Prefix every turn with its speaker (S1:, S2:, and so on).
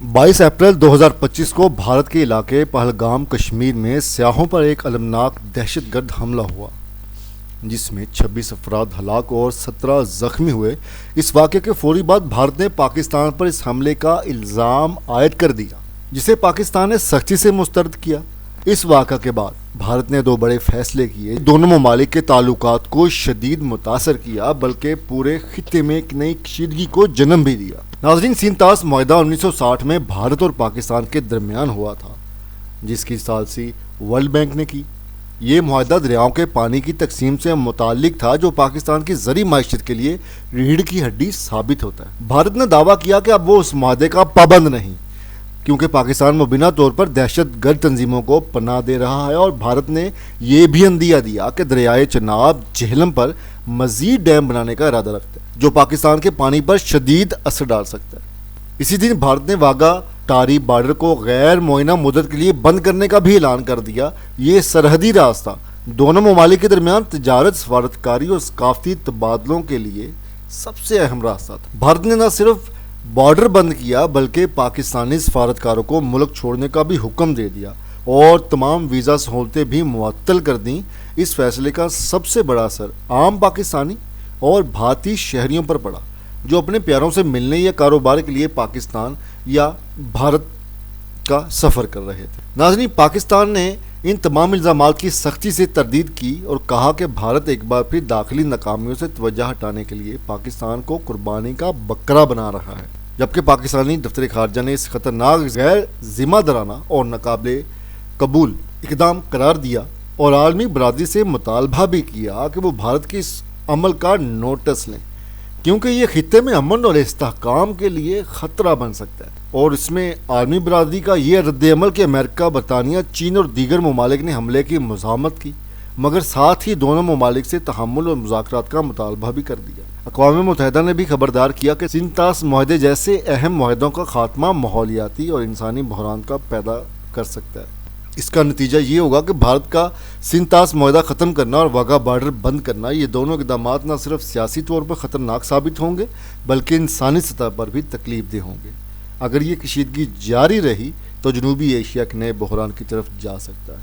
S1: 22 अप्रैल 2025 को भारत के इलाके पहलगाम कश्मीर में सयाहों पर एक अलमनाक दहशतगर्द हमला हुआ जिसमें 26 अफराद हलाक और 17 जख्मी हुए। इस वाक़े के फौरी बाद भारत ने पाकिस्तान पर इस हमले का इल्ज़ाम आयद कर दिया, जिसे पाकिस्तान ने सख्ती से मुस्तरद किया। इस वाक़े के बाद भारत ने दो बड़े फैसले किए, दोनों ममालिक के ताल्लुकात को शदीद मुतासर किया, बल्कि पूरे खित्ते में एक नई कशीदगी को जन्म भी दिया। नाज़रीन, सिंतास मुआहदा 1960 में भारत और पाकिस्तान के दरमियान हुआ था, जिसकी सालसी वर्ल्ड बैंक ने की। ये मुआहदा दरियाओं के पानी की तकसीम से मुताल्लिक था, जो पाकिस्तान की ज़री माइशत के लिए रीढ़ की हड्डी साबित होता है। भारत ने दावा किया कि अब वो उस मुआहदे का पाबंद नहीं, क्योंकि पाकिस्तान मुबीना तौर पर दहशतगर्द तंजीमों को पनाह दे रहा है, और भारत ने यह भी अंदिया दिया कि दरियाए चनाब झेलम पर मजीद डैम बनाने का इरादा रखता है, जो पाकिस्तान के पानी पर शदीद असर डाल सकता है। इसी दिन भारत ने वाघा टारी बॉर्डर को गैर मुअय्यना मुद्दत के लिए बंद करने का भी ऐलान कर दिया। ये सरहदी रास्ता दोनों ममालिक के दरमियान तजारत, सफारतकारी और सकाफती तबादलों के लिए सबसे अहम रास्ता था। भारत ने न सिर्फ बॉर्डर बंद किया, बल्कि पाकिस्तानी सफारतकारों को मुल्क छोड़ने का भी हुक्म दे दिया और तमाम वीज़ा सहूलतें भी मुअत्तल कर दीं। इस फैसले का सबसे बड़ा असर आम पाकिस्तानी और भारतीय शहरियों पर पड़ा, जो अपने प्यारों से मिलने या कारोबार के लिए पाकिस्तान या भारत का सफ़र कर रहे थे। नाज़रीन, पाकिस्तान ने इन तमाम इल्ज़ामात की सख्ती से तरदीद की और कहा कि भारत एक बार फिर दाखिली नाकामियों से तवज्जो हटाने के लिए पाकिस्तान को कुर्बानी का बकरा बना रहा है, जबकि पाकिस्तानी दफ्तर खारजा ने इस खतरनाक, गैर जिम्मेदाराना और नाकाबिले कबूल इक़दाम करार दिया और आलमी बरादरी से मुतालबा भी किया कि वो भारत के इस अमल का नोटिस लें, क्योंकि ये खित्ते में अमन और इस्तेहकाम के लिए ख़तरा बन सकता है। और इसमें आलमी बरादरी का ये रद्द-ए-अमल कि अमेरिका, बरतानिया, चीन और दीगर ममालिक ने हमले की मज़ामत की, मगर साथ ही दोनों ममालिक से तहम्मुल और मुज़ाकरात का मुतालबा भी कर दिया। अक़वाम मुत्तहिदा ने भी खबरदार किया कि सिंतास मुआहदे जैसे अहम मुआहदों का खात्मा माहौलियाती और इंसानी बहरान का पैदा कर सकता है। इसका नतीजा ये होगा कि भारत का सिंतास मुआहदा ख़त्म करना और वाघा बॉर्डर बंद करना, ये दोनों इक़दाम न सिर्फ सियासी तौर पर ख़तरनाक साबित होंगे, बल्कि इंसानी सतह पर भी तकलीफ देह होंगे। अगर ये कशीदगी जारी रही तो जनूबी एशिया के नए बहरान की तरफ जा सकता है।